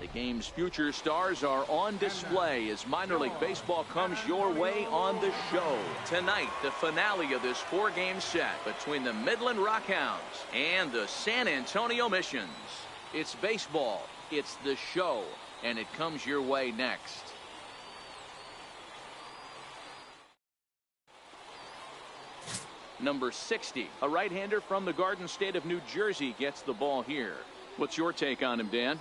The game's future stars are on display as minor league baseball comes your way on the show. Tonight, the finale of this 4-game set between the Midland Rockhounds and the San Antonio Missions. It's baseball, it's the show, and it comes your way next. Number 60, a right-hander from the Garden State of New Jersey, gets the ball here. What's your take on him, Dan?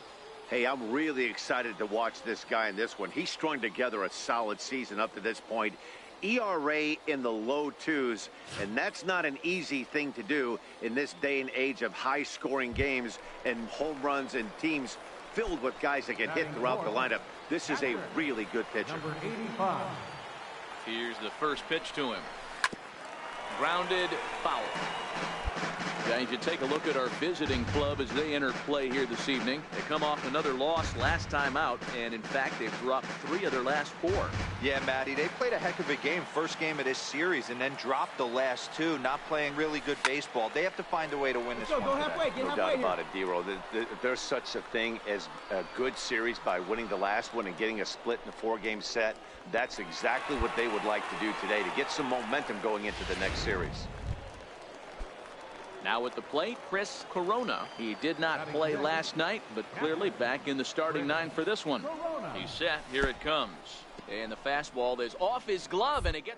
Hey, I'm really excited to watch this guy in this one. He's strung together a solid season up to this point. ERA in the low 2s, and that's not an easy thing to do in this day and age of high-scoring games and home runs and teams filled with guys that get hit throughout the lineup. This is a really good pitcher. Number 85. Here's the first pitch to him. Grounded, foul. Guys, you take a look at our visiting club as they enter play here this evening. They come off another loss last time out, and in fact, they've dropped 3 of their last 4. Yeah, Matty, they played a heck of a game, first game of this series, and then dropped the last 2, not playing really good baseball. They have to find a way to win this one. Go halfway, get no halfway doubt here. about it, D-Roll. There's such a thing as a good series by winning the last one and getting a split in the 4-game set. That's exactly what they would like to do today to get some momentum going into the next series. Now at the plate, Chris Corona. He did not play last night, but clearly back in the starting 9 for this one. He's set. Here it comes. And the fastball is off his glove, and it gets...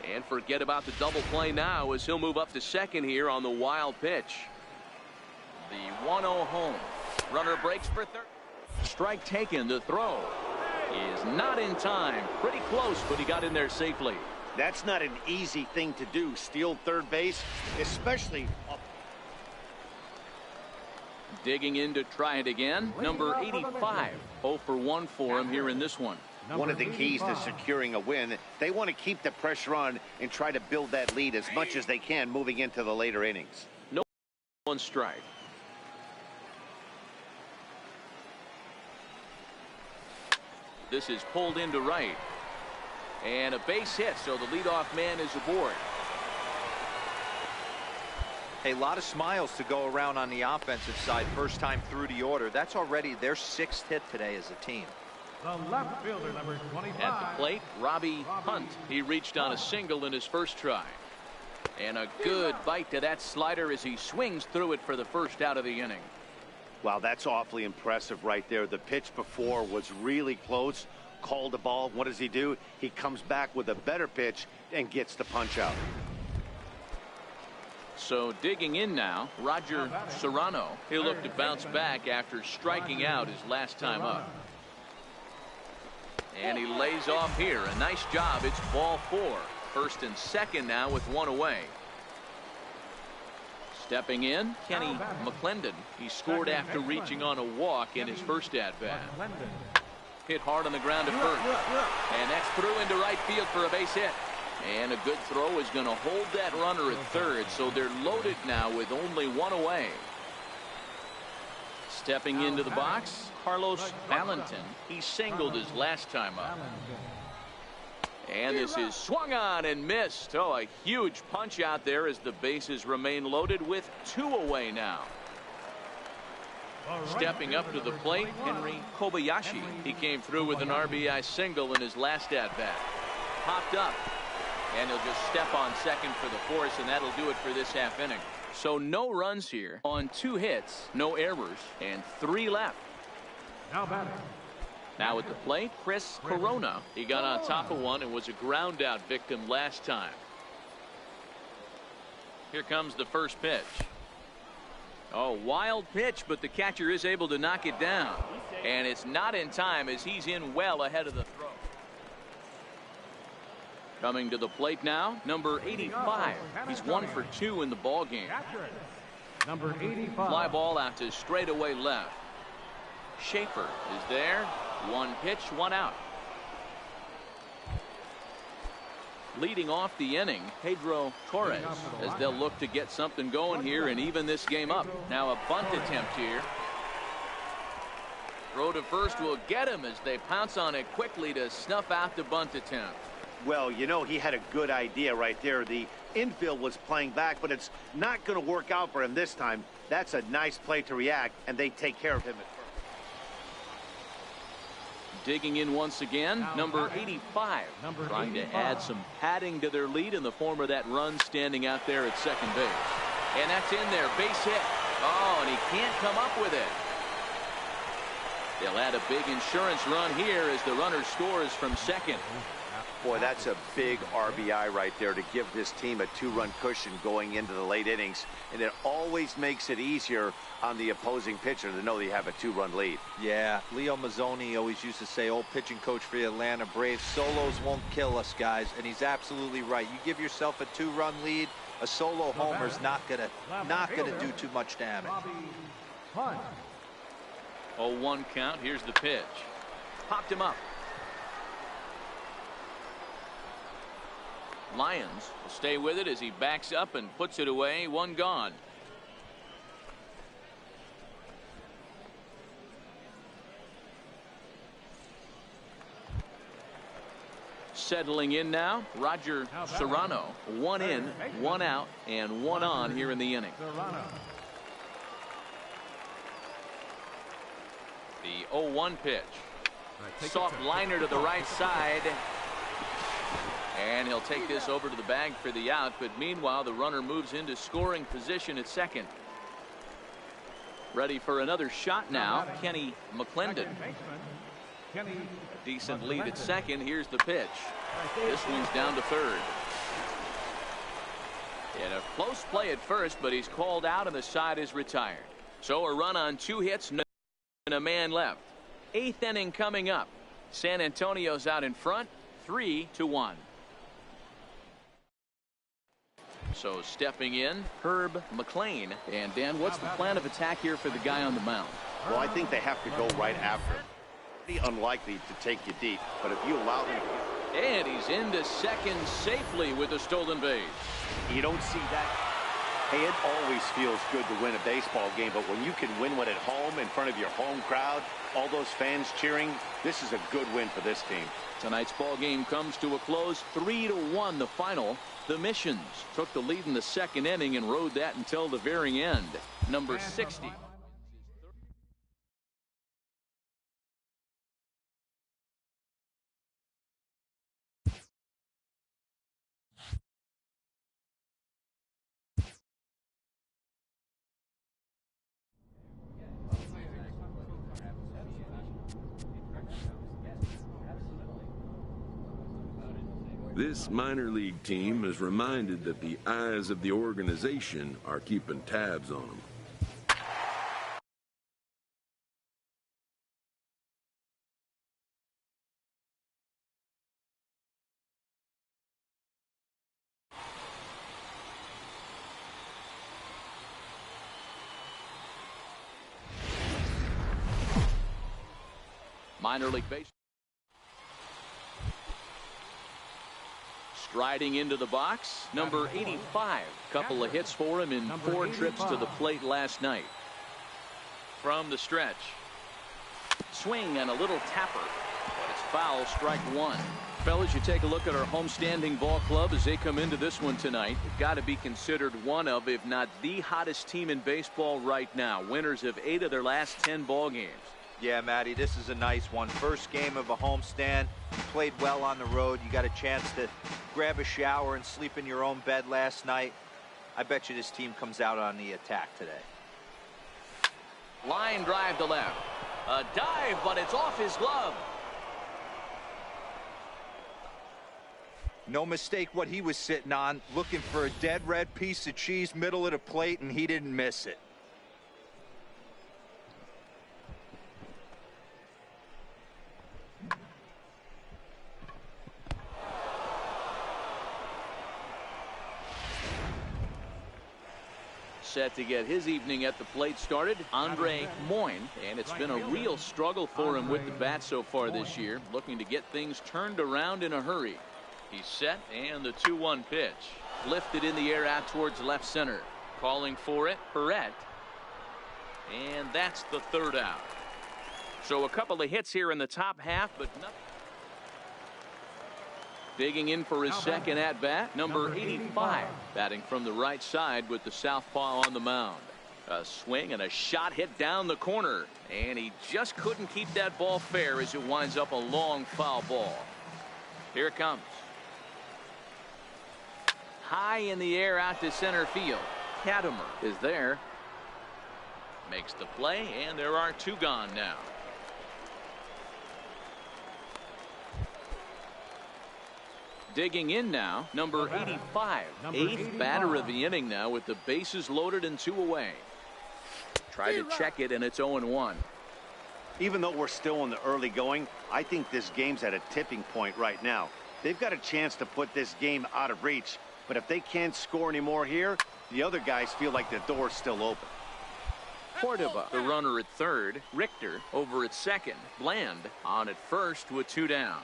And forget about the double play now as he'll move up to second here on the wild pitch. The 1-0 home. Runner breaks for third. Strike taken. The throw is not in time. Pretty close, but he got in there safely. That's not an easy thing to do, steal third base, especially up. Digging in to try it again. Number 85. 0 for 1 for him here in this one. One of the keys to securing a win, they want to keep the pressure on and try to build that lead as much as they can moving into the later innings. No 1 strike. This is pulled into right. And a base hit, so the leadoff man is aboard. A lot of smiles to go around on the offensive side. First time through the order. That's already their 6th hit today as a team. The left fielder, number 25. At the plate, Robbie Hunt. He reached on a single in his first try. And a good bite to that slider as he swings through it for the first out of the inning. Wow, that's awfully impressive right there. The pitch before was really close. Called the ball. What does he do? He comes back with a better pitch and gets the punch out. So digging in now, Roger Serrano. He'll look to bounce back after striking out his last time up. And he lays off here. A nice job. It's ball 4. First and second now with 1 away. Stepping in, Kenny McClendon. He scored after reaching on a walk in his first at-bat. Hit hard on the ground to first. And that's through into right field for a base hit. And a good throw is going to hold that runner at third, so they're loaded now with only 1 away. Stepping into the box, Carlos Valentin. He singled his last time up. And this is swung on and missed. Oh, a huge punch out there as the bases remain loaded with 2 away now. Stepping up to the plate, Henry Kobayashi. He came through with an RBI single in his last at-bat. Popped up, and he'll just step on second for the force, and that'll do it for this half inning. So no runs here on 2 hits, no errors, and 3 left. Now at the plate, Chris Corona. He got on top of one and was a ground out victim last time. Here comes the first pitch. Oh, wild pitch, but the catcher is able to knock it down. And it's not in time as he's in well ahead of the throw. Coming to the plate now, number 85. He's 1 for 2 in the ball game. Number 85. Fly ball out to straightaway left. Schaefer is there. 1 pitch, 1 out. Leading off the inning, Pedro Torres, as they'll look to get something going here and even this game up. Now a bunt attempt here. Throw to first will get him as they pounce on it quickly to snuff out the bunt attempt. Well, you know, he had a good idea right there. The infield was playing back, but it's not going to work out for him this time. That's a nice play to react, and they take care of him at first. Digging in once again, number 85. Trying to add some padding to their lead in the form of that run standing out there at second base. And that's in there, base hit. Oh, and he can't come up with it. They'll add a big insurance run here as the runner scores from second. Boy, that's a big RBI right there to give this team a 2-run cushion going into the late innings. And it always makes it easier on the opposing pitcher to know they have a 2-run lead. Yeah, Leo Mazzoni always used to say, old pitching coach for the Atlanta Braves, solos won't kill us, guys. And he's absolutely right. You give yourself a 2-run lead, a solo homer's not gonna do too much damage. 0-1 count. Here's the pitch. Popped him up. Lyons will stay with it as he backs up and puts it away. One gone. Settling in now, Roger Serrano. 1 in, 1 out, and 1 on here in the inning. The 0-1 pitch. Soft liner to the right side. And he'll take this over to the bag for the out. But meanwhile, the runner moves into scoring position at second. Ready for another shot now, Kenny McClendon. A decent lead at second. Here's the pitch. This one's down to third. And a close play at first, but he's called out and the side is retired. So a run on 2 hits and a man left. 8th inning coming up. San Antonio's out in front, 3-1. So stepping in, Herb McLean. And Dan, what's the plan of attack here for the guy on the mound? Well, I think they have to go right after him. Pretty unlikely to take you deep, but if you allow him to... And he's into second safely with a stolen base. You don't see that. Hey, it always feels good to win a baseball game, but when you can win one at home in front of your home crowd, all those fans cheering, this is a good win for this team. Tonight's ball game comes to a close, 3-1 the final. The Missions took the lead in the second inning and rode that until the very end. Number 60. This minor league team is reminded that the eyes of the organization are keeping tabs on them. Minor league baseball. Striding into the box, number 85. Couple of hits for him in 4 trips to the plate last night. From the stretch. Swing and a little tapper. But it's foul, strike 1. Fellas, you take a look at our homestanding ball club as they come into this one tonight. They've got to be considered one of, if not the hottest team in baseball right now. Winners of 8 of their last 10 ball games. Yeah, Matty, this is a nice one. First game of a homestand. You played well on the road. You got a chance to grab a shower and sleep in your own bed last night. I bet you this team comes out on the attack today. Line drive to left. A dive, but it's off his glove. No mistake what he was sitting on, looking for a dead red piece of cheese middle of the plate, and he didn't miss it. Set to get his evening at the plate started, Andre Moyne, and it's been a real struggle for him with the bat so far this year, looking to get things turned around in a hurry. He's set, and the 2-1 pitch lifted in the air out towards left center. Calling for it, Perret, and that's the 3rd out. So a couple of hits here in the top half, but nothing. Digging in for his second at-bat, number 85. Batting from the right side with the southpaw on the mound. A swing and a shot hit down the corner. And he just couldn't keep that ball fair as it winds up a long foul ball. Here it comes. High in the air out to center field. Katimer is there. Makes the play, and there are two gone now. Digging in now, number 85. Eighth batter of the inning now with the bases loaded and two away. Try to check it, and it's 0-1. Even though we're still in the early going, I think this game's at a tipping point right now. They've got a chance to put this game out of reach, but if they can't score anymore here, the other guys feel like the door's still open. Cordova, the runner at third. Richter over at second. Bland on at first with two down.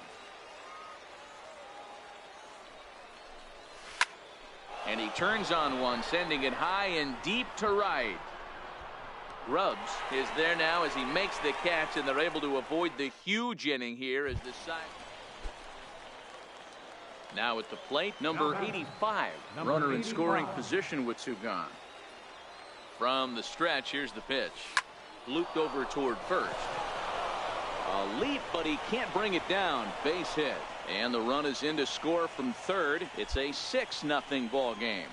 And he turns on one, sending it high and deep to right. Grubbs is there now as he makes the catch, and they're able to avoid the huge inning here as the side. Now at the plate, number 85. Runner in scoring position with two gone. From the stretch, here's the pitch. Looped over toward first. A leap, but he can't bring it down. Base hit. And the run is in to score from third. It's a 6-0 ball game.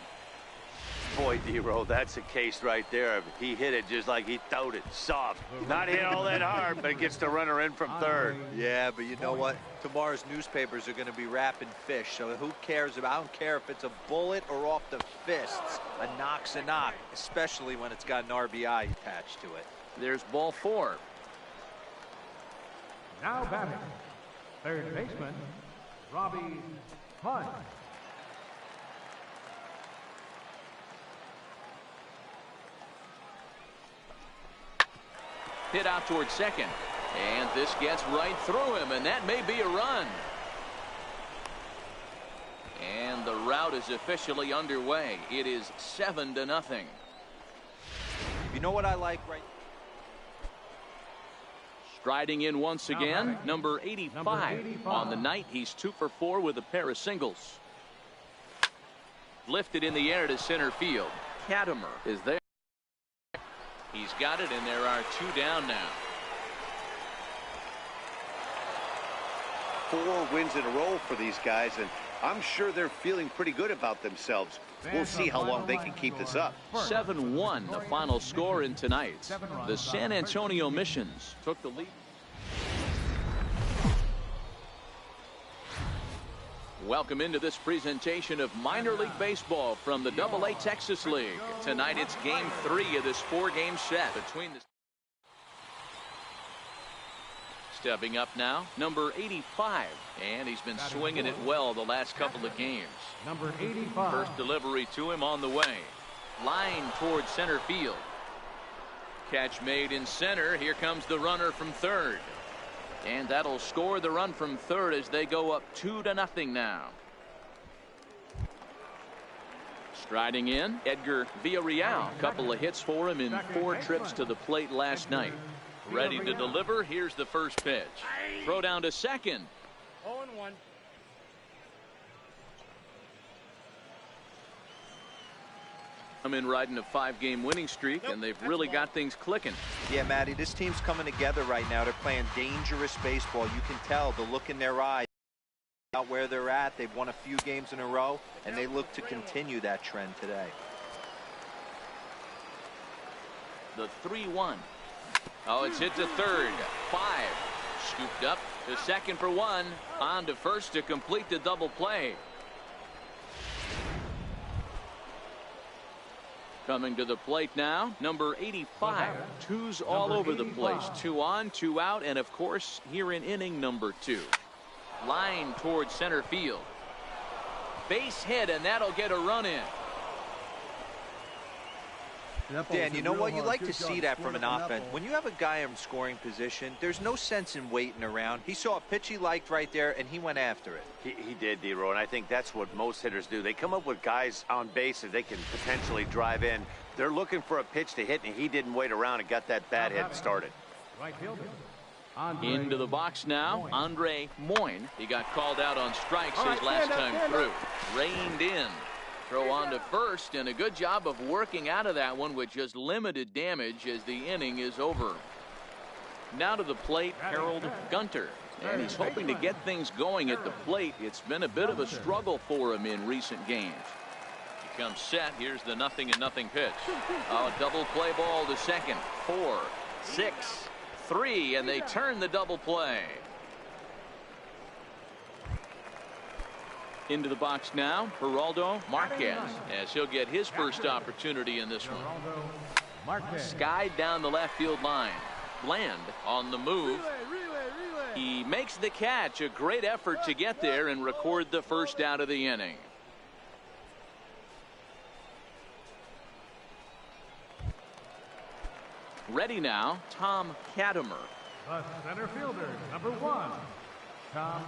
Boy, D-Row, that's a case right there. He hit it just like he throwed it, soft. Not hit all that hard, but it gets the runner in from third. Yeah, but you know what? Tomorrow's newspapers are going to be wrapping fish, so who cares about? I don't care if it's a bullet or off the fists. A knock's a knock, especially when it's got an RBI attached to it. There's ball 4. Now batting, third baseman, Robbie Hunt. Hit out towards second. And this gets right through him, and that may be a run. And the rout is officially underway. It is 7-0. You know what I like right? Striding in once again, number 85. On the night, he's 2 for 4 with a pair of singles. Lifted in the air to center field. Katimer is there. He's got it, and there are two down now. 4 wins in a row for these guys, and I'm sure they're feeling pretty good about themselves. We'll see how long they can keep this up. 7-1, the final score in tonight. The San Antonio Missions took the lead. Welcome into this presentation of minor league baseball from the AA Texas League. Tonight it's game 3 of this 4-game set between the... Stepping up now, number 85, and he's been swinging it well the last couple of games. Number 85. First delivery to him on the way. Line towards center field. Catch made in center. Here comes the runner from third. And that'll score the run from third as they go up 2-0 now. Striding in, Edgar Villarreal. Couple of hits for him in 4 trips to the plate last night. Ready to deliver. Here's the first pitch. Throw down to second. 0-1. I'm in riding a 5-game winning streak, and they've really got things clicking. Yeah, Matty, this team's coming together right now. They're playing dangerous baseball. You can tell the look in their eyes about where they're at. They've won a few games in a row, and they look to continue that trend today. The 3-1. Oh, it's hit to third. 5. Scooped up to second for 1. On to first to complete the double play. Coming to the plate now, number 85. 2's all over the place. 2 on, 2 out, and of course, here in inning number 2. Line towards center field. Base hit, and that'll get a run in. Dan, you know what? You like to see that from an offense. When you have a guy in scoring position, there's no sense in waiting around. He saw a pitch he liked right there, and he went after it. He did, D-Row, and I think that's what most hitters do. They come up with guys on base that they can potentially drive in. They're looking for a pitch to hit, and he didn't wait around and got that bat hit started. Right fielder, Into the box now, Andre Moyne. He got called out on strikes his last time through. Reined in. Throw on to first, and a good job of working out of that one with just limited damage as the inning is over. Now to the plate, Harold Gunter. And he's hoping to get things going at the plate. It's been a bit of a struggle for him in recent games. He comes set. Here's the 0-0 pitch. A double play ball to second. 4, 6, 3, and they turn the double play. Into the box now, Geraldo Marquez, as he'll get his first opportunity in this one. Skied down the left field line. Bland on the move. He makes the catch. A great effort to get there and record the first out of the inning. Ready now, Tom Katimer. The center fielder, number 1, Tom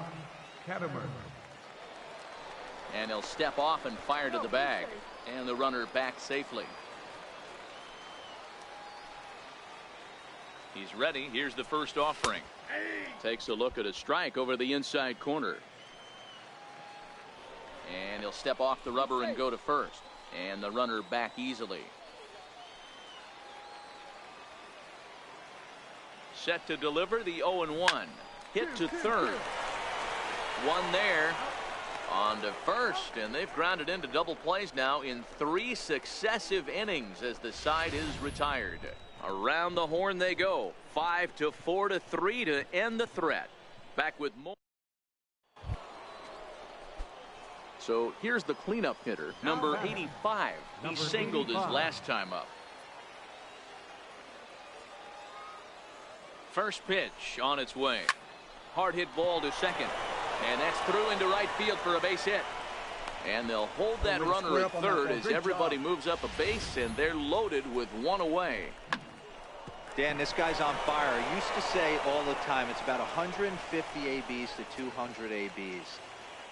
Katimer. And he'll step off and fire to the bag. And the runner back safely. He's ready. Here's the first offering. Takes a look at a strike over the inside corner. And he'll step off the rubber and go to first. And the runner back easily. Set to deliver the 0-1. Hit to third. One there. On to first, and they've grounded into double plays now in 3 successive innings as the side is retired. Around the horn they go. 5-4 to 3 to end the threat. Back with more. So here's the cleanup hitter, number 85. He singled his last time up. First pitch on its way. Hard hit ball to second. And that's through into right field for a base hit. And they'll hold that runner at third as everybody moves up a base, and they're loaded with one away. Dan, this guy's on fire. I used to say all the time it's about 150 ABs to 200 ABs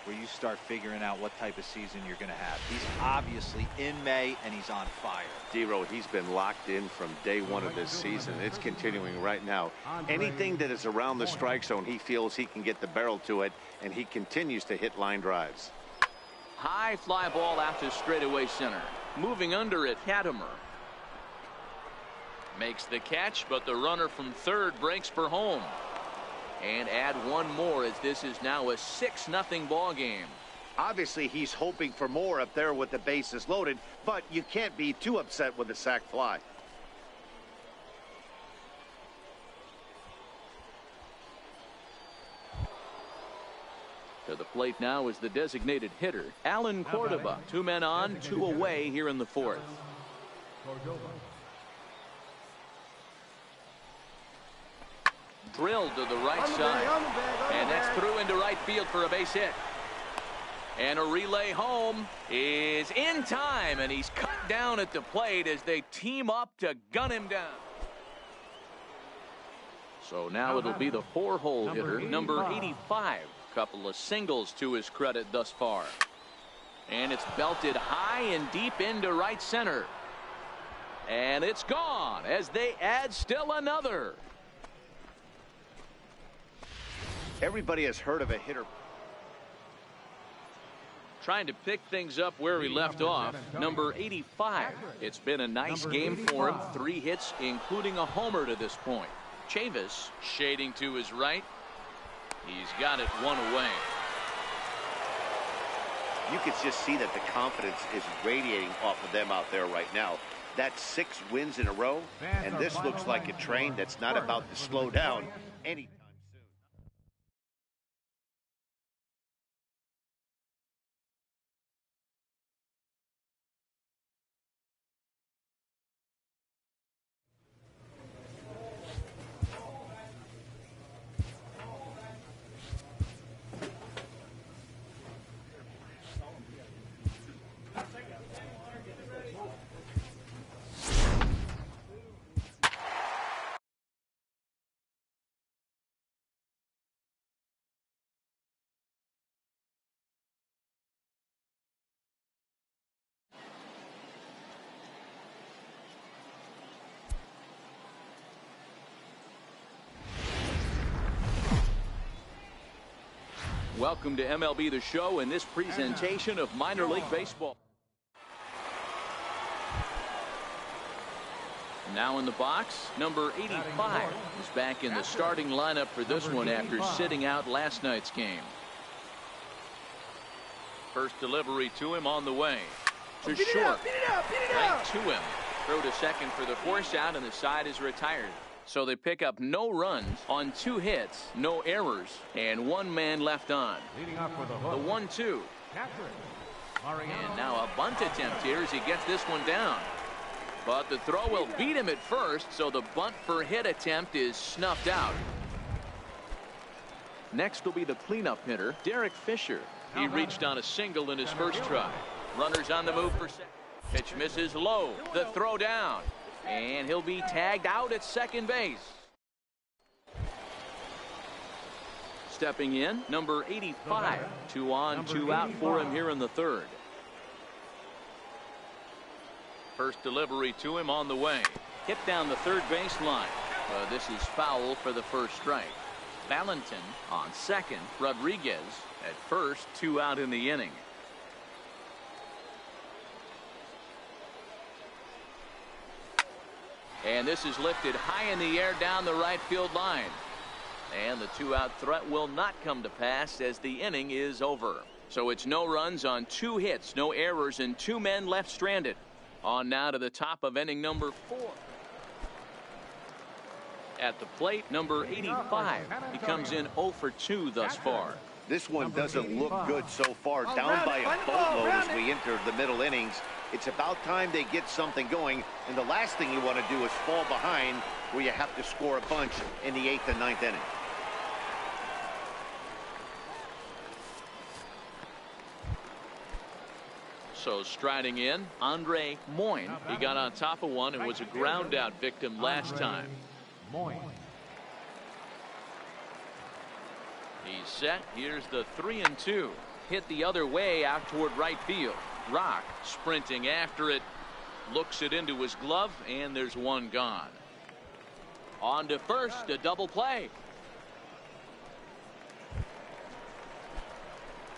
where you start figuring out what type of season you're going to have. He's obviously in May, and he's on fire. D-Road, he's been locked in from day one of this season. It's continuing right now. Anything that is around the strike zone, he feels he can get the barrel to it, and he continues to hit line drives. High fly ball out to straightaway center. Moving under it, Katimer. Makes the catch, but the runner from third breaks for home. And add one more as this is now a 6-0 ball game. Obviously, he's hoping for more up there with the bases loaded, but you can't be too upset with a sac fly. To the plate now is the designated hitter, Alan Cordova. 2 men on, 2 away here in the 4th. Drilled to the right side. And that's through into right field for a base hit. And a relay home is in time, and he's cut down at the plate as they team up to gun him down. So now it'll be the 4-hole hitter, number 85. Couple of singles to his credit thus far. And it's belted high and deep into right center. And it's gone as they add still another. Everybody has heard of a hitter. Trying to pick things up where he left off, number 85. It's been a nice game for him. 3 hits, including a homer to this point. Chavis shading to his right. He's got it 1 away. You can just see that the confidence is radiating off of them out there right now. That's 6 wins in a row, and this looks like a train that's not about to slow down anytime. Welcome to MLB The Show and this presentation of minor league baseball. Now in the box, number 85 is back in the starting lineup for this one after sitting out last night's game. First delivery to him on the way. To short. Right to him. Throw to second for the force out, and the side is retired. So they pick up no runs on 2 hits, no errors, and 1 man left on. The 1-2. And now a bunt attempt here as he gets this one down. But the throw will beat him at first, so the bunt for hit attempt is snuffed out. Next will be the cleanup hitter, Derek Fisher. He reached on a single in his first try. Runners on the move for second. Pitch misses low. The throw down. And he'll be tagged out at second base. Stepping in, number 85. 2 on, 2 out for him here in the third. First delivery to him on the way. Hit down the third baseline. This is foul for the first strike. Valentin on second. Rodriguez at first. 2 out in the inning. And this is lifted high in the air down the right field line. And the 2-out threat will not come to pass as the inning is over. So it's no runs on 2 hits, no errors, and 2 men left stranded. On now to the top of inning number 4. At the plate, number 85. He comes in 0 for 2 thus far. This one doesn't look good so far. Down by a boatload as we enter the middle innings. It's about time they get something going, and the last thing you want to do is fall behind where you have to score a bunch in the 8th and 9th inning. So striding in, Andre Moyne. He got on top of one and was a ground out victim last time. He's set. Here's the 3-2. Hit the other way out toward right field. Rock sprinting after it. Looks it into his glove, and there's one gone. On to first, a double play.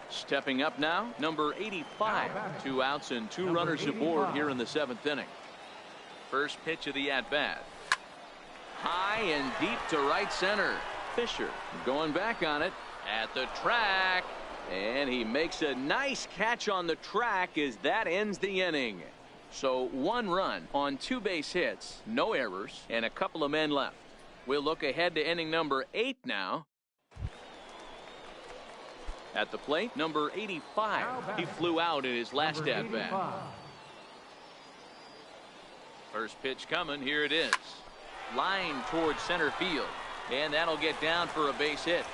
Stepping up now, number 85. 2 outs and 2 runners aboard here in the 7th inning. First pitch of the at-bat. High and deep to right center. Fisher going back on it at the track. And he makes a nice catch on the track as that ends the inning. So 1 run on 2 base hits, no errors, and a couple of men left. We'll look ahead to inning number 8 now. At the plate, number 85. He flew out in his last at-bat. First pitch coming. Here it is. Line towards center field. And that'll get down for a base hit.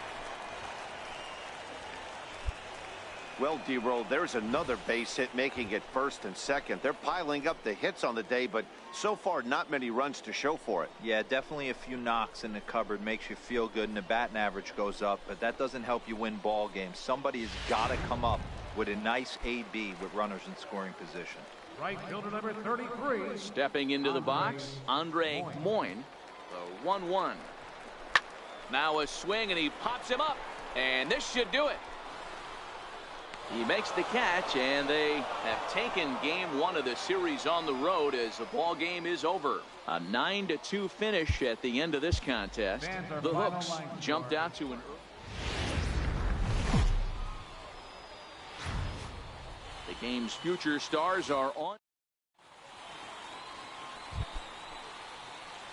Well, D-Roll, there's another base hit making it first and second. They're piling up the hits on the day, but so far not many runs to show for it. Yeah, definitely a few knocks in the cupboard makes you feel good, and the batting average goes up, but that doesn't help you win ball games. Somebody's got to come up with a nice AB with runners in scoring position. Right fielder number 33. Stepping into the box, Andre Moyne. The 1-1. Now a swing, and he pops him up, and this should do it. He makes the catch, and they have taken game 1 of the series on the road as the ball game is over. A 9-2 finish at the end of this contest. The Hooks jumped out to an the game's future stars are on.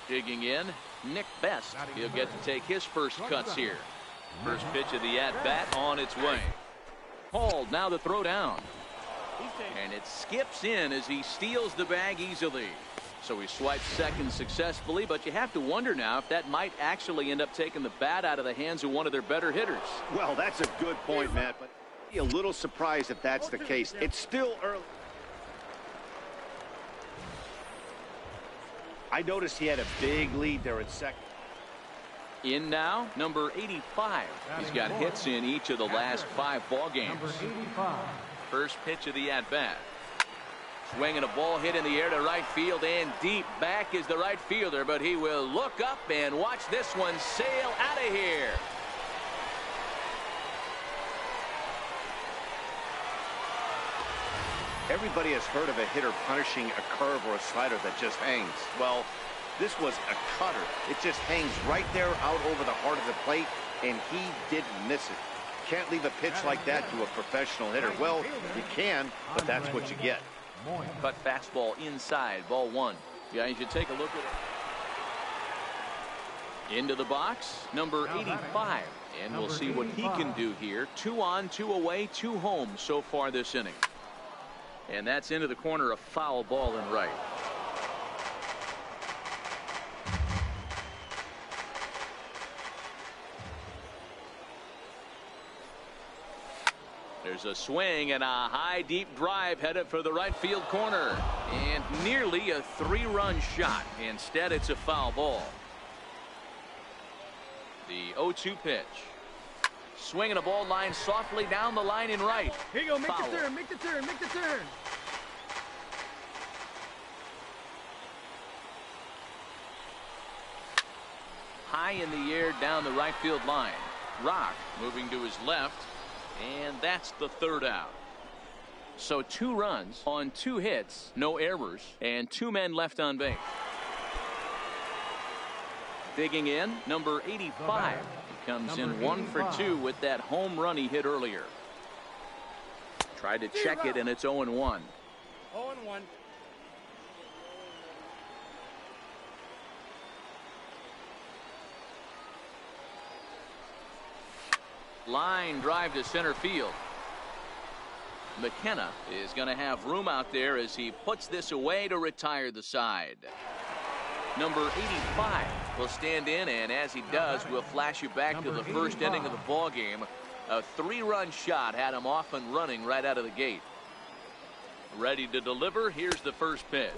Digging in, Nick Best. He'll get to take his first cuts here. First pitch of the at-bat on its way. Called, now the throw down. And it skips in as he steals the bag easily. So he swipes second successfully, but you have to wonder now if that might actually end up taking the bat out of the hands of one of their better hitters. Well, that's a good point, Matt, but a little surprised if that's the case. It's still early. I noticed he had a big lead there at second. In now, number 85. He's got hits in each of the last 5 ball games. First pitch of the at-bat. Swinging a ball hit in the air to right field, and deep back is the right fielder, but he will look up and watch this one sail out of here. Everybody has heard of a hitter punishing a curve or a slider that just hangs. Well, this was a cutter. It just hangs right there out over the heart of the plate, and he didn't miss it. Can't leave a pitch like that to a professional hitter. Well, you can, but that's what you get. Cut fastball inside, ball one. Yeah, you should take a look at it. Into the box, number 85. And we'll see what he can do here. 2 on, 2 away, 2 home so far this inning. And that's into the corner, a foul ball in right. There's a swing and a high deep drive headed for the right field corner. And nearly a 3-run shot. Instead, it's a foul ball. The 0-2 pitch. Swinging a ball line softly down the line in right. Here you go, make Foul. the turn, make the turn, make the turn. High in the air down the right field line. Rock moving to his left. And that's the 3rd out. So 2 runs on 2 hits, no errors, and 2 men left on base. Digging in, number 85. He comes in 1 for 2 with that home run he hit earlier. Tried to check it, and it's 0-1. 0-1. Line drive to center field. McKenna is going to have room out there as he puts this away to retire the side. Number 85 will stand in, and as he does, we'll flash you back to the first inning of the ball game. A 3-run shot had him off and running right out of the gate. Ready to deliver. Here's the first pitch.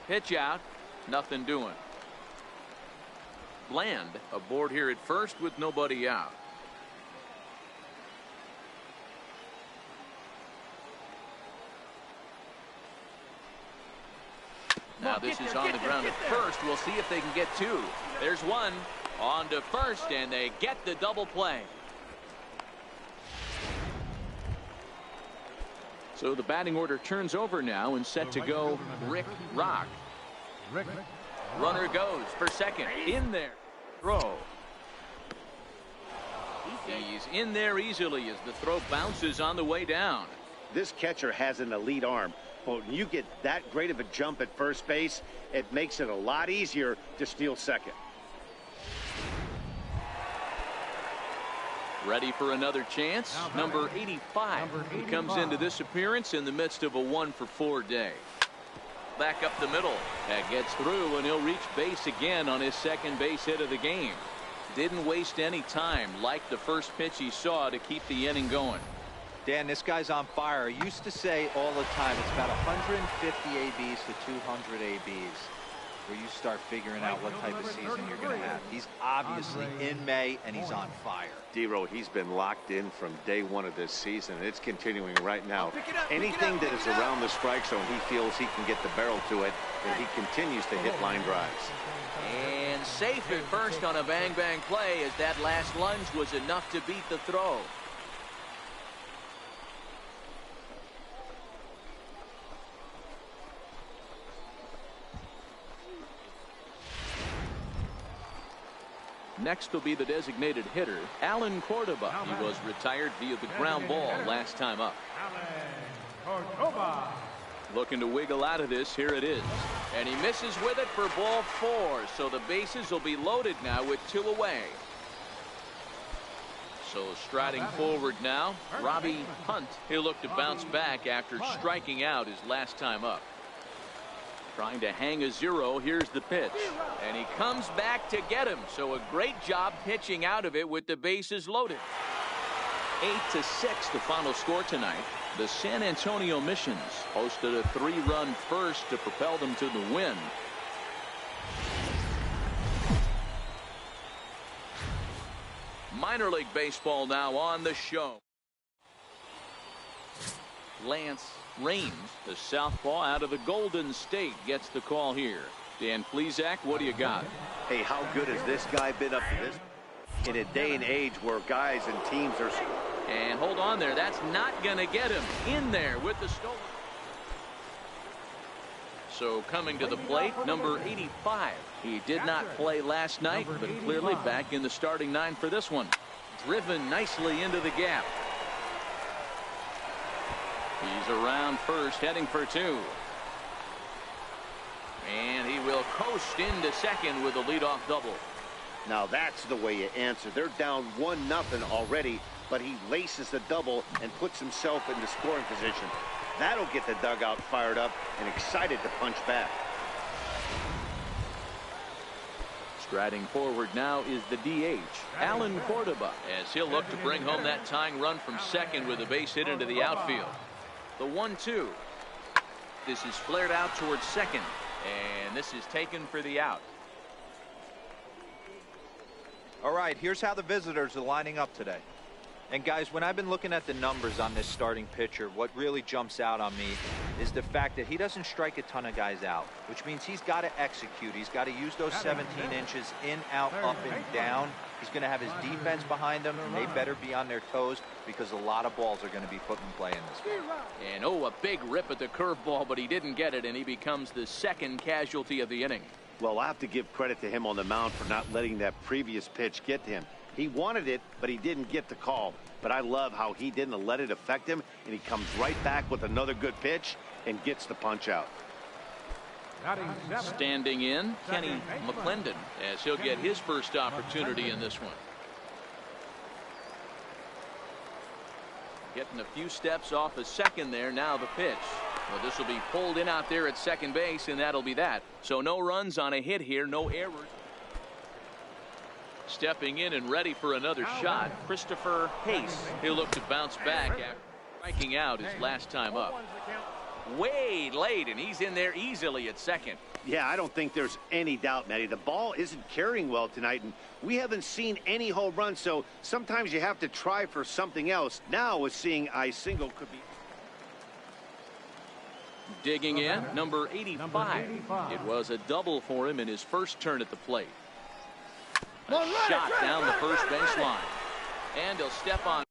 Pitch out. Nothing doing. Bland aboard here at first with nobody out. Now this is on the ground at first. We'll see if they can get 2. There's 1 on to first, and they get the double play. So the batting order turns over now, and set to go Rick Rock. Runner goes for second. In there. Throw. He's in there easily as the throw bounces on the way down. This catcher has an elite arm. But when you get that great of a jump at first base, it makes it a lot easier to steal second. Ready for another chance. Number 85. He comes into this appearance in the midst of a 1 for 4 day. Back up the middle. That gets through, and he'll reach base again on his second base hit of the game. Didn't waste any time, like the first pitch he saw, to keep the inning going. Dan, this guy's on fire. I used to say all the time, it's about 150 ABs to 200 ABs where you start figuring out what type of season you're going to have. He's obviously in May, and he's on fire. D-Row, he's been locked in from day 1 of this season. It's continuing right now. Anything that is around the strike zone, he feels he can get the barrel to it, and he continues to hit line drives. And safe at first on a bang-bang play, as that last lunge was enough to beat the throw. Next will be the designated hitter, Alan Cordoba. He was retired via the ground ball last time up. Looking to wiggle out of this. Here it is. And he misses with it for ball 4. So the bases will be loaded now with 2 away. So striding forward now, Robbie Hunt. He'll look to bounce back after striking out his last time up. Trying to hang a 0. Here's the pitch. And he comes back to get him. So a great job pitching out of it with the bases loaded. 8-6 the final score tonight. The San Antonio Missions hosted a 3-run first to propel them to the win. Minor League Baseball now on the show. Lance Raines, the southpaw out of the Golden State, gets the call here. Dan Plesac, what do you got? Hey, how good has this guy been up to this? In a day and age where guys and teams are... And hold on there. That's not going to get him in there with the stolen. So coming to the plate, number 85. He did not play last night, but clearly back in the starting 9 for this one. Driven nicely into the gap. He's around first, heading for 2. And he will coast into second with a leadoff double. Now that's the way you answer. They're down 1-0 already, but he laces the double and puts himself in the scoring position. That'll get the dugout fired up and excited to punch back. Striding forward now is the DH, Alan Cordoba, as he'll look to bring home that tying run from second with a base hit into the outfield. The 1-2. This is flared out towards second, and this is taken for the out. All right, here's how the visitors are lining up today. And guys, when I've been looking at the numbers on this starting pitcher, what really jumps out on me is the fact that he doesn't strike a ton of guys out, which means he's got to execute. He's got to use those 17 inches in, out, up, and down. He's going to have his defense behind him, and they better be on their toes because a lot of balls are going to be put in play in this one. And a big rip at the curveball, but he didn't get it, and he becomes the second casualty of the inning. Well, I have to give credit to him on the mound for not letting that previous pitch get to him. He wanted it, but he didn't get the call. But I love how he didn't let it affect him, and he comes right back with another good pitch and gets the punch out. Standing in, Kenny McClendon, as he'll get his first opportunity in this one. Getting a few steps off a second there. Now the pitch. Well, this will be pulled in out there at second base, and that'll be that. So no runs on a hit here, no errors. Stepping in and ready for another shot, Christopher Hayes. He'll look to bounce back after striking out his last time up. Way late, and he's in there easily at second. Yeah, I don't think there's any doubt, Matty. The ball isn't carrying well tonight, and we haven't seen any home runs, so sometimes you have to try for something else. Now, with seeing I single could be. Digging in, number 85. It was a double for him in his first turn at the plate. A shot down the first baseline. And he'll step on.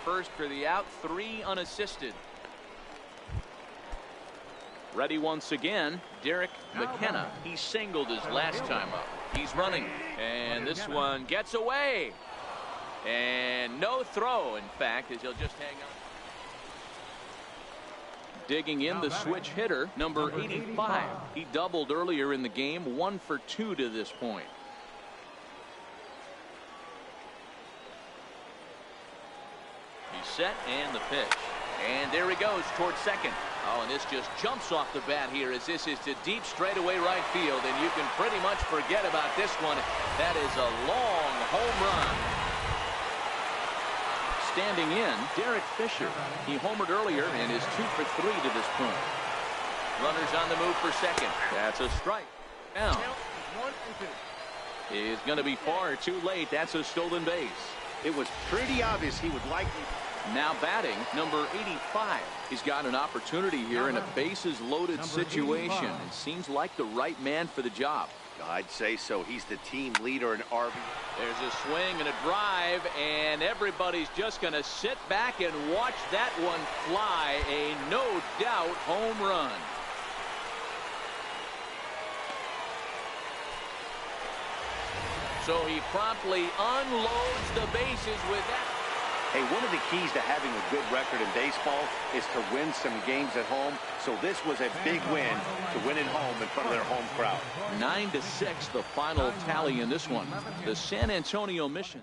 First for the out, 3 unassisted. Ready once again, Derek McKenna. He singled his last time up. He's running, and this one gets away. And no throw, in fact, as he'll just hang on. Digging in, the switch hitter, number 85. He doubled earlier in the game, 1 for 2 to this point. Set and the pitch, and there he goes towards second. Oh, and this just jumps off the bat here as this is to deep straightaway right field, and you can pretty much forget about this one. That is a long home run. Standing in, Derek Fisher. He homered earlier and is 2 for 3 to this point. Runners on the move for second. That's a strike. Now is going to be far too late. That's a stolen base. It was pretty obvious he would likely. Now batting, number 85. He's got an opportunity here in a bases-loaded situation. It seems like the right man for the job. I'd say so. He's the team leader in RB. There's a swing and a drive, and everybody's just going to sit back and watch that one fly. A no-doubt home run. So he promptly unloads the bases with that. Hey, one of the keys to having a good record in baseball is to win some games at home. So this was a big win to win at home in front of their home crowd. 9-6, the final tally in this one. The San Antonio Mission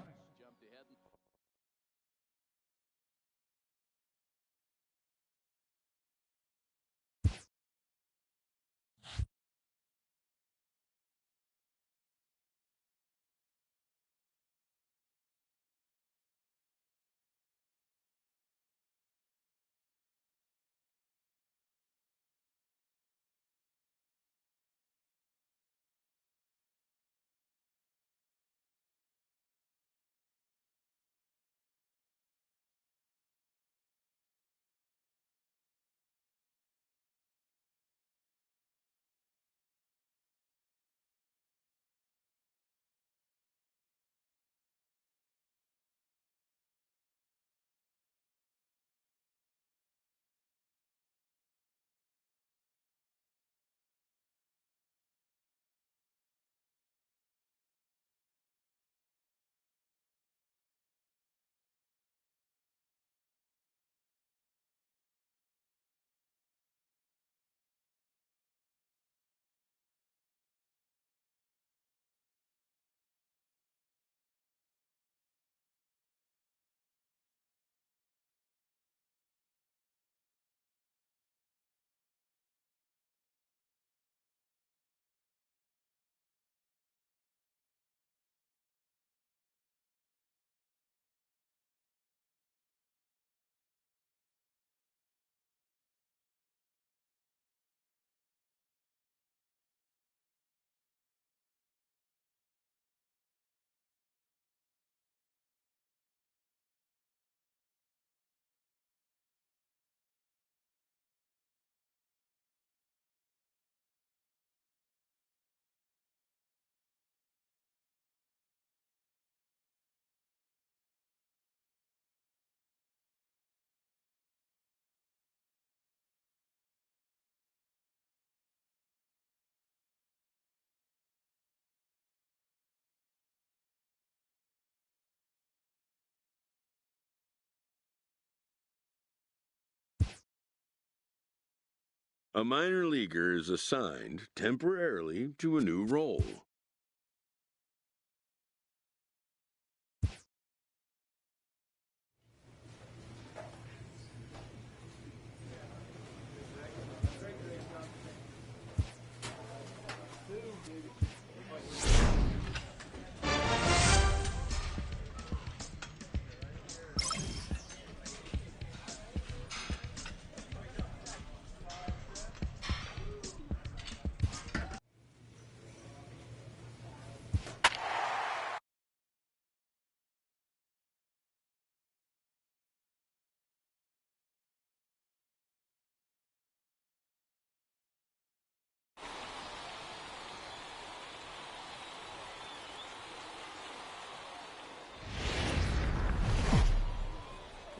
A minor leaguer is assigned temporarily to a new role.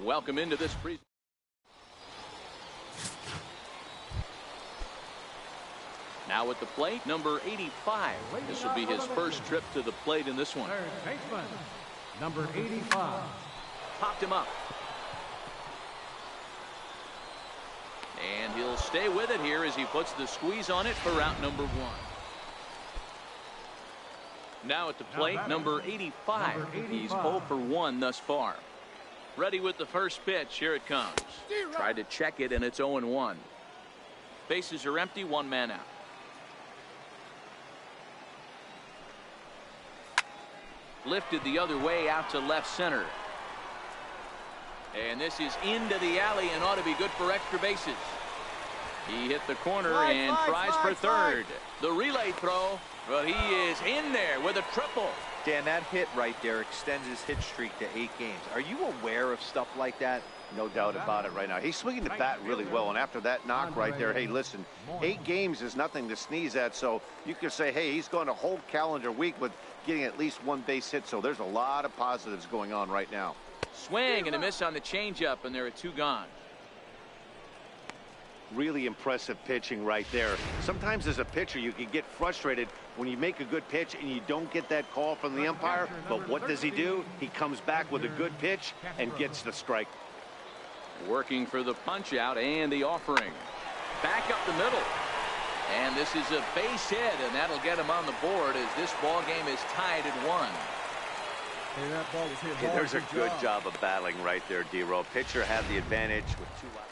Welcome into this pre. Now at the plate, number 85. This will be his first trip to the plate in this one. Third baseman, number 85. Popped him up. And he'll stay with it here as he puts the squeeze on it for out number 1. Now at the plate, number 85. He's 0 for 1 thus far. Ready with the first pitch. Here it comes. Tried to check it, and it's 0-1. Bases are empty, 1 man out. Lifted the other way out to left center. And this is into the alley and ought to be good for extra bases. He hit the corner and tries for third. The relay throw, but he is in there with a triple. Dan, that hit right there extends his hit streak to 8 games. Are you aware of stuff like that? No doubt about it right now. He's swinging the bat really well, and after that knock right there, hey, listen, 8 games is nothing to sneeze at, so you could say, hey, he's going a whole calendar week with getting at least 1 base hit, so there's a lot of positives going on right now. Swing and a miss on the changeup, and there are 2 gone. Really impressive pitching right there. Sometimes as a pitcher, you can get frustrated when you make a good pitch and you don't get that call from the umpire, but what does he do? He comes back with a good pitch and gets the strike. Working for the punch out and the offering. Back up the middle. And this is a base hit, and that'll get him on the board as this ball game is tied at 1. Hey, there's a good job of battling right there, D-Row. Pitcher had the advantage with 2 outs.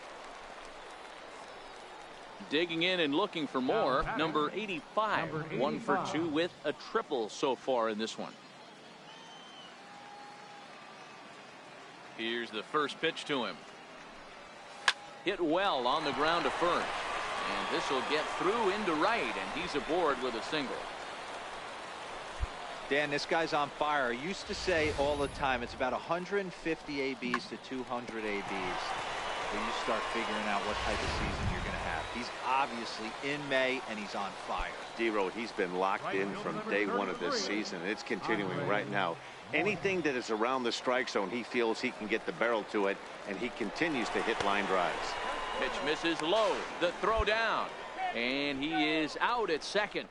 Digging in and looking for more, number 85. 1 for 2 with a triple so far in this one. Here's the first pitch to him. Hit well on the ground to first. And this will get through into right, and he's aboard with a single. Dan, this guy's on fire. I used to say all the time, it's about 150 ABs to 200 ABs. When you start figuring out what type of season you're going to have. He's obviously in May, and he's on fire. D-Row, he's been locked in from day 1 of this season. It's continuing right now. Anything that is around the strike zone, he feels he can get the barrel to it, and he continues to hit line drives. Pitch misses low. The throw down. And he is out at second.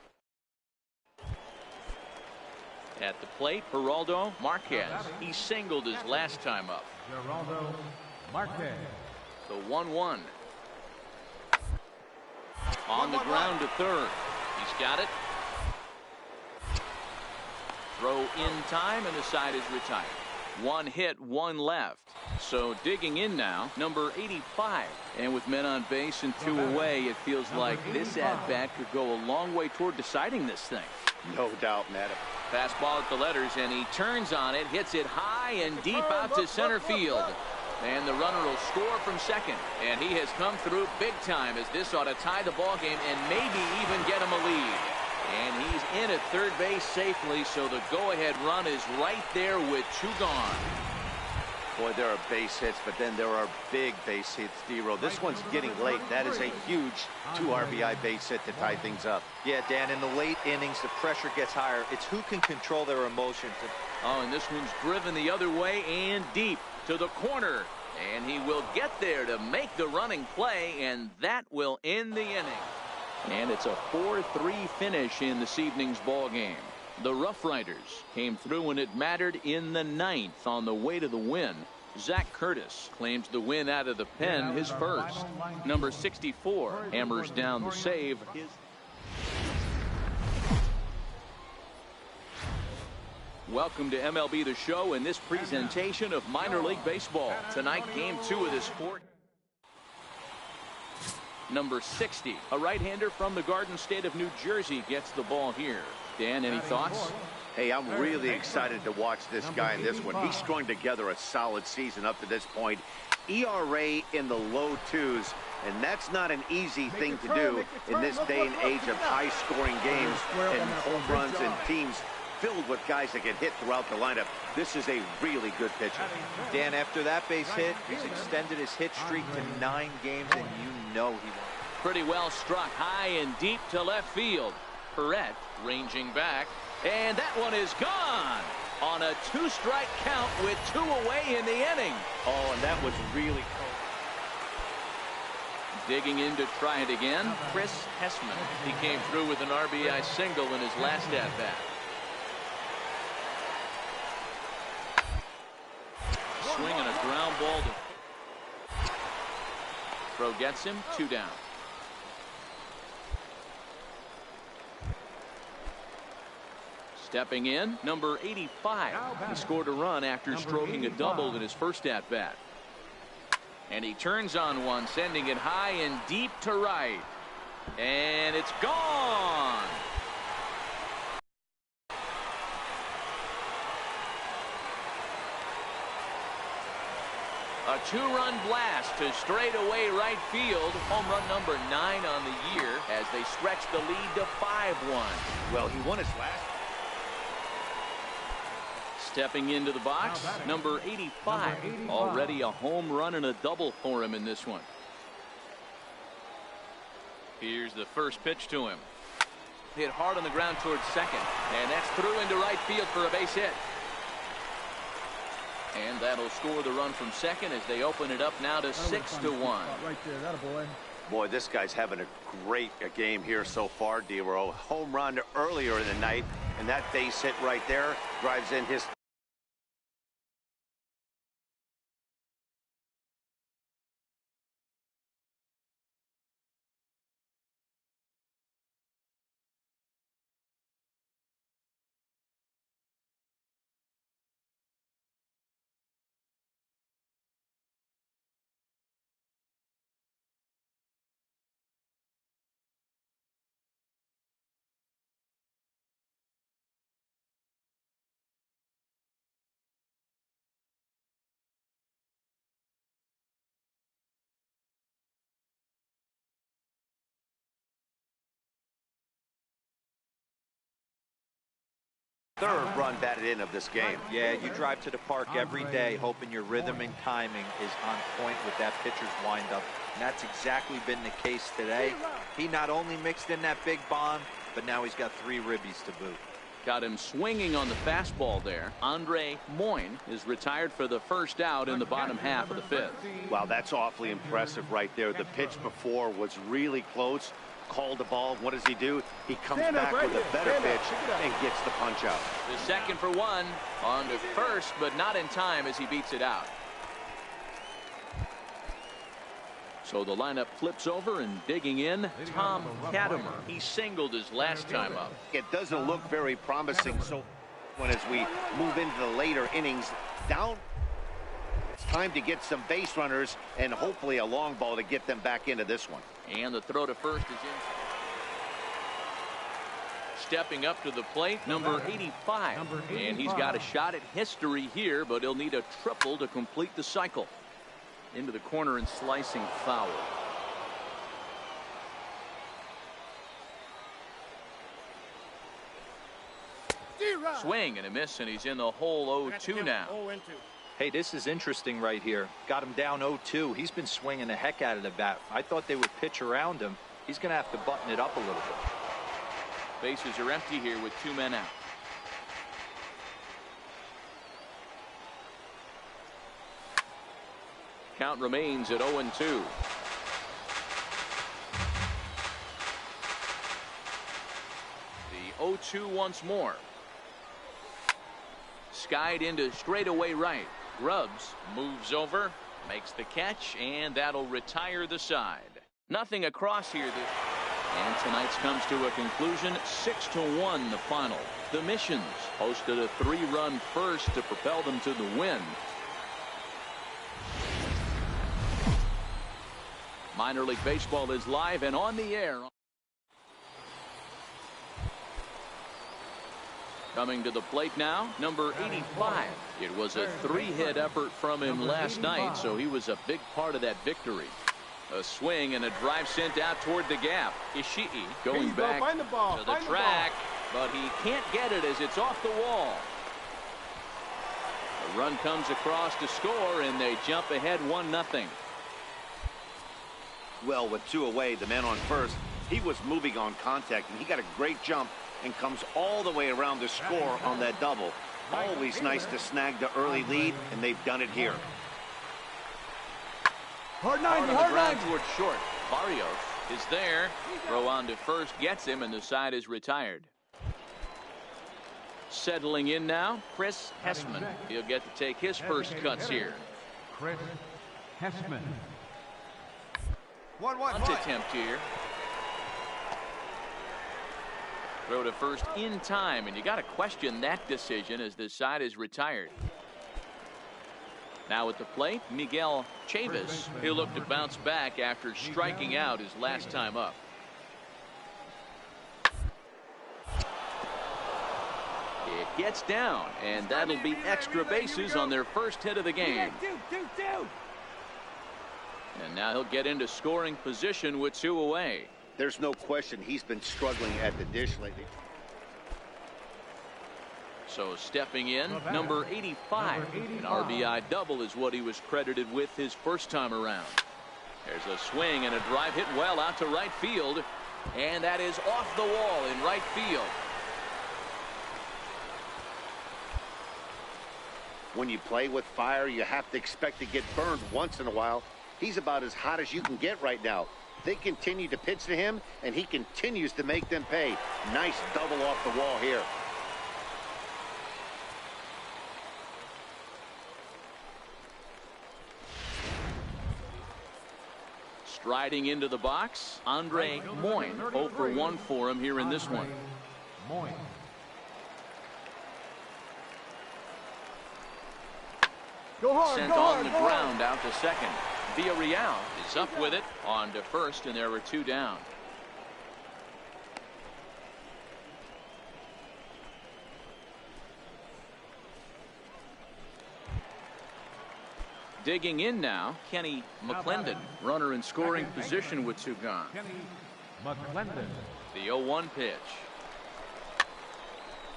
At the plate, Geraldo Marquez. He singled his last time up. Geraldo Marquez. The 1-1. On the ground to third. He's got it. Throw in time, and the side is retired. 1 hit, 1 left. So digging in now, number 85. And with men on base and 2 away, it feels like this at-bat could go a long way toward deciding this thing. No doubt, Matt. Fastball at the letters, and he turns on it, hits it high and deep out to center field. And the runner will score from second. And he has come through big time as this ought to tie the ball game and maybe even get him a lead. And he's in at third base safely, so the go-ahead run is right there with 2 gone. Boy, there are base hits, but then there are big base hits, D-Row. This one's getting late. That is a huge 2 RBI base hit to tie things up. Yeah, Dan, in the late innings, the pressure gets higher. It's who can control their emotions. Oh, and this one's driven the other way and deep to the corner. And he will get there to make the running play, and that will end the inning. And it's a 4-3 finish in this evening's ball game. The Rough Riders came through when it mattered in the 9th on the way to the win. Zach Curtis claims the win out of the pen, his first. Number 64 hammers down the save. Welcome to MLB The Show in this presentation of minor league baseball. Tonight, game 2 of this sport. Number 60, a right-hander from the Garden State of New Jersey, gets the ball here. Dan, any thoughts? Hey, I'm really excited to watch this guy in this one. He's strung together a solid season up to this point. ERA in the low 2s, and that's not an easy thing to do in this day and age of high-scoring games and home runs and teams filled with guys that get hit throughout the lineup. This is a really good pitcher. Dan, after that base hit, he's extended his hit streak to 9 games, and you know he won. Pretty well struck high and deep to left field. Perret ranging back, and that one is gone on a 2-strike count with 2 away in the inning. Oh, and that was really close. Digging in to try it again, Chris Hessman. He came through with an RBI single in his last at-bat. Swing and a ground ball to throw gets him 2 down. Stepping in, number 85. He scored a run after stroking a double in his first at-bat. And he turns on one, sending it high and deep to right. And it's gone. A 2-run blast to straightaway right field. Home run number 9 on the year as they stretch the lead to 5-1. Well, he won his last. Stepping into the box, number 85. Already a home run and a double for him in this one. Here's the first pitch to him. Hit hard on the ground towards second. And that's through into right field for a base hit. And that'll score the run from second as they open it up now to 6-1. Right there, that a boy. Boy, this guy's having a great game here so far, D-Row. Home run earlier in the night, and that base hit right there drives in his. Third run batted in of this game. Yeah, you drive to the park every day hoping your rhythm and timing is on point with that pitcher's windup. And that's exactly been the case today. He not only mixed in that big bomb, but now he's got 3 ribbies to boot. Got him swinging on the fastball there. Andre Moyne is retired for the first out in the bottom half of the 5th. Wow, that's awfully impressive right there. The pitch before was really close. Called the ball. What does he do? He comes back with a better pitch and gets the punch out. The second for 1 on to first, but not in time as he beats it out. So the lineup flips over, and digging in, Tom Katimer. He singled his last time up. It doesn't look very promising. So as we move into the later innings, down. It's time to get some base runners and hopefully a long ball to get them back into this one. And the throw to first is in. Stepping up to the plate, number 85. And he's got a shot at history here, but he'll need a triple to complete the cycle. Into the corner and slicing foul. Swing and a miss, and he's in the hole 0-2 now. Hey, this is interesting right here. Got him down 0-2. He's been swinging the heck out of the bat. I thought they would pitch around him. He's going to have to button it up a little bit. Bases are empty here with 2 men out. Count remains at 0-2. The 0-2 once more. Skied into straightaway right. Grubbs moves over, makes the catch, and that'll retire the side. Nothing across here. And tonight's comes to a conclusion, 6-1 the final. The Missions hosted a 3-run first to propel them to the win. Minor League Baseball is live and on the air. Coming to the plate now, number 85. It was a 3-hit effort from him last night, so he was a big part of that victory. A swing and a drive sent out toward the gap. Ishii going back to the track, but he can't get it as it's off the wall. The run comes across to score, and they jump ahead 1-0. Well, with 2 away, the man on first, he was moving on contact, and he got a great jump and comes all the way around to score on that double. Always nice to snag the early lead, and they've done it here. Hard 90, hard 90. Towards short. Barrios is there. Throw on to first, gets him, and the side is retired. Settling in now, Chris Hessman. He'll get to take his first cuts here. Chris Hessman. 1-1 attempt here. Throw to first in time, and you got to question that decision as the side is retired. Now at the plate, Miguel Chavis. He'll look to bounce back after striking out his last time up. It gets down, and that'll be extra bases on their first hit of the game. And now he'll get into scoring position with 2 away. There's no question he's been struggling at the dish lately. So stepping in, number 85. An RBI double is what he was credited with his first time around. There's a swing and a drive hit well out to right field. And that is off the wall in right field. When you play with fire, you have to expect to get burned once in a while. He's about as hot as you can get right now. They continue to pitch to him, and he continues to make them pay. Nice double off the wall here. Striding into the box, Andre Moyne. 0 for 1 for him here in this one. Moyne. Sent on the ground out to second. Villarreal is up with it on to first, and there were 2 down. Digging in now, Kenny McClendon. Runner in scoring position with 2 gone. Kenny McClendon. The 0-1 pitch.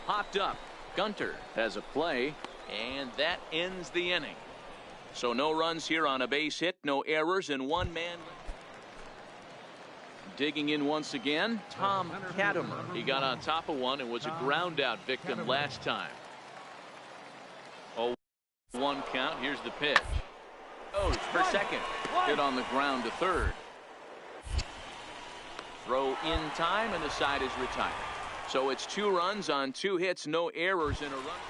Popped up. Gunter has a play, and that ends the inning. So no runs here on a base hit, no errors, and 1 man. Digging in once again, Tom Katimer. He got on top of one and was a ground out victim last time. 0-1 count. Here's the pitch. Goes for second. Hit on the ground to third. Throw in time, and the side is retired. So it's 2 runs on 2 hits, no errors in a run.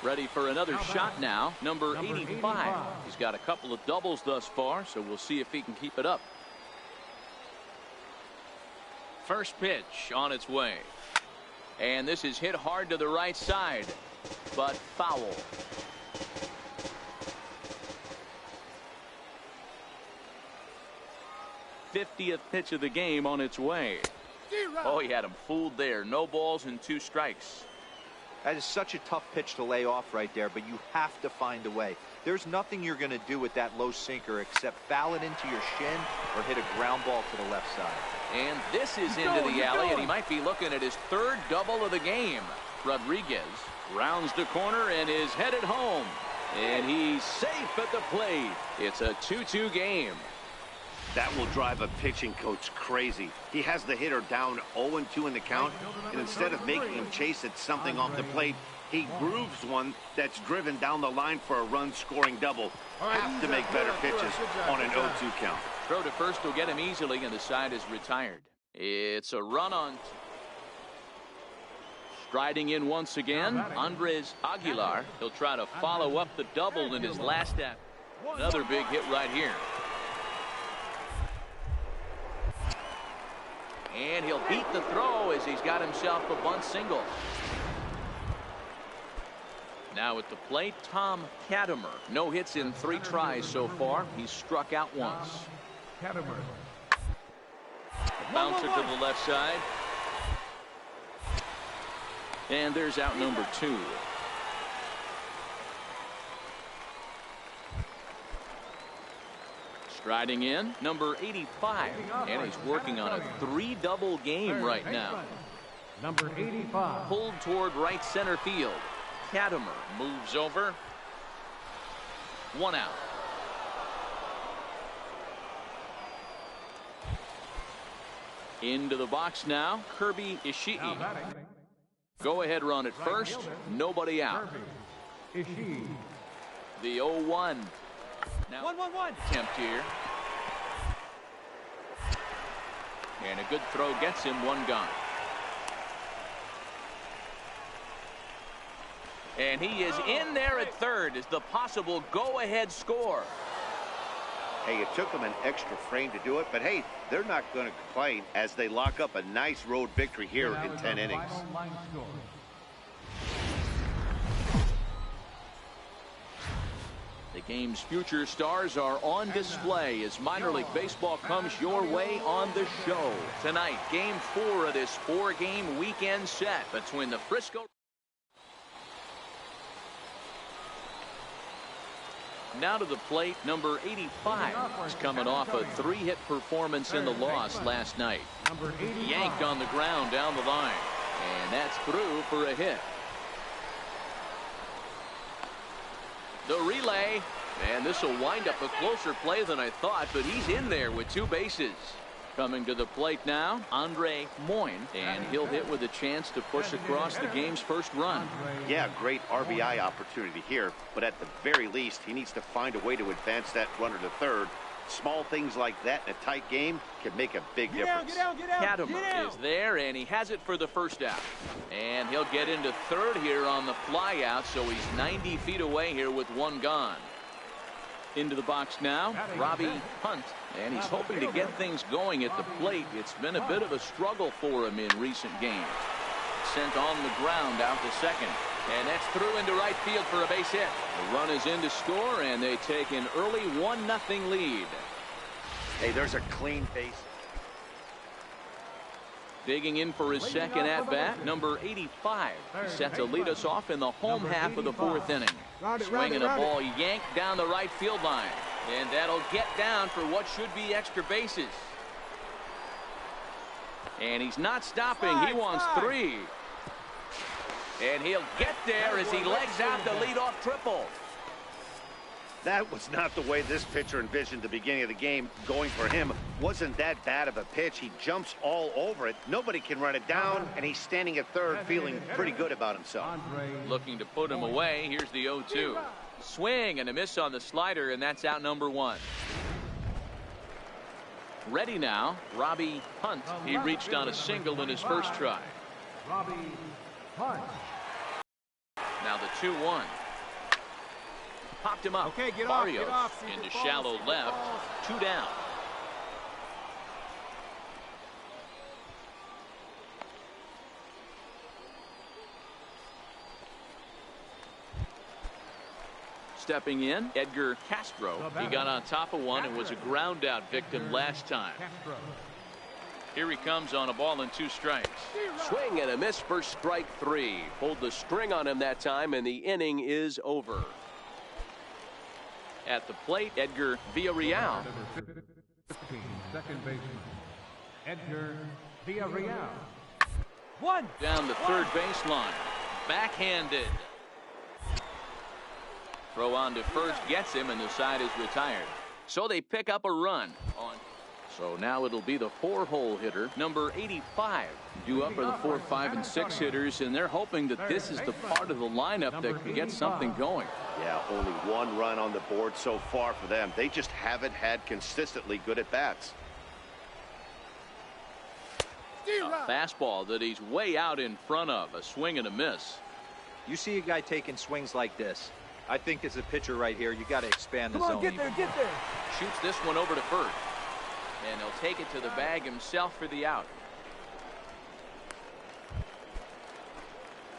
Ready for another shot now, number 85. He's got a couple of doubles thus far, so we'll see if he can keep it up. First pitch on its way. And this is hit hard to the right side, but foul. '50th pitch of the game on its way. Oh, he had him fooled there. No balls and 2 strikes. That is such a tough pitch to lay off right there, but you have to find a way. There's nothing you're going to do with that low sinker except foul it into your shin or hit a ground ball to the left side. And this is into the alley, and he might be looking at his 3rd double of the game. Rodriguez rounds the corner and is headed home. And he's safe at the plate. It's a 2-2 game. That will drive a pitching coach crazy. He has the hitter down 0-2 in the count, and instead of making him chase at something off the plate, he grooves one that's driven down the line for a run-scoring double. Have to make better pitches on an 0-2 count. Throw to first will get him easily, and the side is retired. It's a run on. Striding in once again, Andres Aguilar. He'll try to follow up the double in his last at. Another big hit right here. And he'll beat the throw as he's got himself a bunt single. Now at the plate, Tom Katimer. No hits in 3 tries so far. He's struck out once. Bouncer to the left side. And there's out number 2. Striding in, number 85. And he's working on a 3-double game right now. Number 85. Pulled toward right center field. Katimer moves over. 1 out. Into the box now, Kirby Ishii. Go ahead run at first, nobody out. The 0-1. Now 1-1-1. Attempt here. And a good throw gets him 1 gone. And he is in there at third as the possible go-ahead score. Hey, it took them an extra frame to do it, but hey, they're not going to complain as they lock up a nice road victory here in 10 innings. The game's future stars are on display as minor league baseball comes your way on the show. Tonight, game 4 of this 4-game weekend set between the Frisco. Now to the plate, number 85. He's coming off a 3-hit performance in the loss last night. Yanked on the ground down the line. And that's through for a hit. The relay. And this will wind up a closer play than I thought, but he's in there with 2 bases. Coming to the plate now, Andre Moyne, and he'll hit with a chance to push across the game's first run. Yeah, great RBI opportunity here, but at the very least, he needs to find a way to advance that runner to third. Small things like that in a tight game can make a big difference. Katimer is there, and he has it for the first out. And he'll get into third here on the fly out, so he's 90 feet away here with 1 gone. Into the box now, Robbie Hunt, and he's hoping to get things going at the plate. It's been a bit of a struggle for him in recent games. Sent on the ground out to second, and that's through into right field for a base hit. The run is in to score, and they take an early 1-0 lead. Hey, there's a clean base. Digging in for his second at-bat, number 85. Set to lead us off in the home half of the 4th inning. Swinging a ball yanked down the right field line. And that'll get down for what should be extra bases. And he's not stopping. He wants 3. And he'll get there as he legs out the leadoff triple. That was not the way this pitcher envisioned the beginning of the game. Going for him wasn't that bad of a pitch. He jumps all over it. Nobody can run it down, and he's standing at third feeling pretty good about himself. Looking to put him away. Here's the 0-2. Swing and a miss on the slider, and that's out number 1. Ready now, Robbie Hunt. He reached on a single in his first try. Robbie Hunt. Now the 2-1. Popped him up. Okay, get Barrios off, into shallow left. 2 down. Stepping in, Edgar Castro. He got on top of one and was a ground out victim last time. Here he comes on a ball and 2 strikes. Swing and a miss for strike 3. Pulled the string on him that time, and the inning is over. At the plate, Edgar Villarreal. Second baseman, Edgar Villarreal. 1 Down the third baseline. Backhanded. Throw on to first gets him, and the side is retired. So they pick up a run on. So now it'll be the 4-hole hitter, number 85, due up for the 4, 5, and 6 hitters, and they're hoping that this is the part of the lineup that can get something going. Yeah, only 1 run on the board so far for them. They just haven't had consistently good at-bats. A fastball that he's way out in front of. A swing and a miss. You see a guy taking swings like this. I think as a pitcher right here, you got to expand the zone. Get there. Shoots this one over to first. And he'll take it to the bag himself for the out.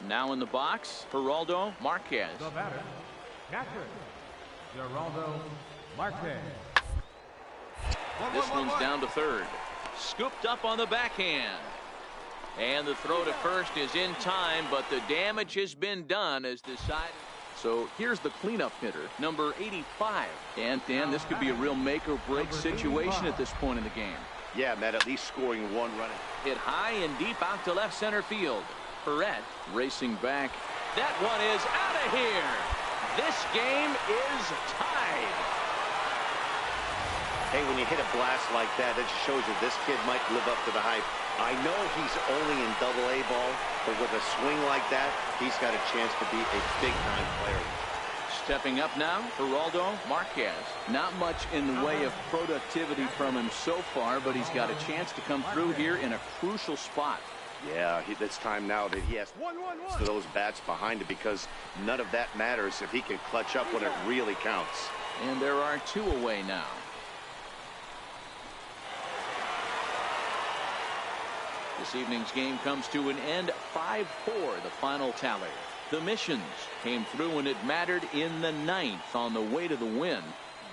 Now in the box, Geraldo Marquez. The batter, catcher, Geraldo Marquez. This one's down to third. Scooped up on the backhand. And the throw to first is in time, but the damage has been done as decided. So here's the cleanup hitter, number 85. And Dan, this could be a real make or break situation at this point in the game. Yeah, Matt, at least scoring one run. Hit high and deep out to left center field. Perret racing back. That one is out of here. This game is tied. Hey, when you hit a blast like that, it just shows you this kid might live up to the hype. I know he's only in Double-A ball, but with a swing like that, he's got a chance to be a big-time player. Stepping up now, Geraldo Marquez. Not much in the way of productivity from him so far, but he's got a chance to come through here in a crucial spot. Yeah, it's time now that he has to those bats behind it, because none of that matters if he can clutch up when it really counts. And there are two away now. This evening's game comes to an end, 5-4, the final tally. The Missions came through and it mattered in the ninth on the way to the win.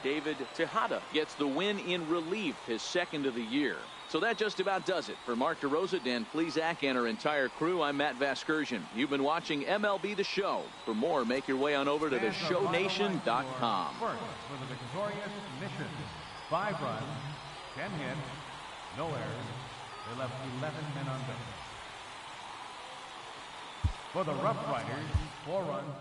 David Tejada gets the win in relief, his second of the year. So that just about does it. For Mark DeRosa, Dan Plesac, and our entire crew, I'm Matt Vasgersian. You've been watching MLB The Show. For more, make your way on over to theshownation.com. First for the victorious Missions. 5 runs, 10 hits, no errors. They left 11 men on base. For the Rough Riders, 4 runs.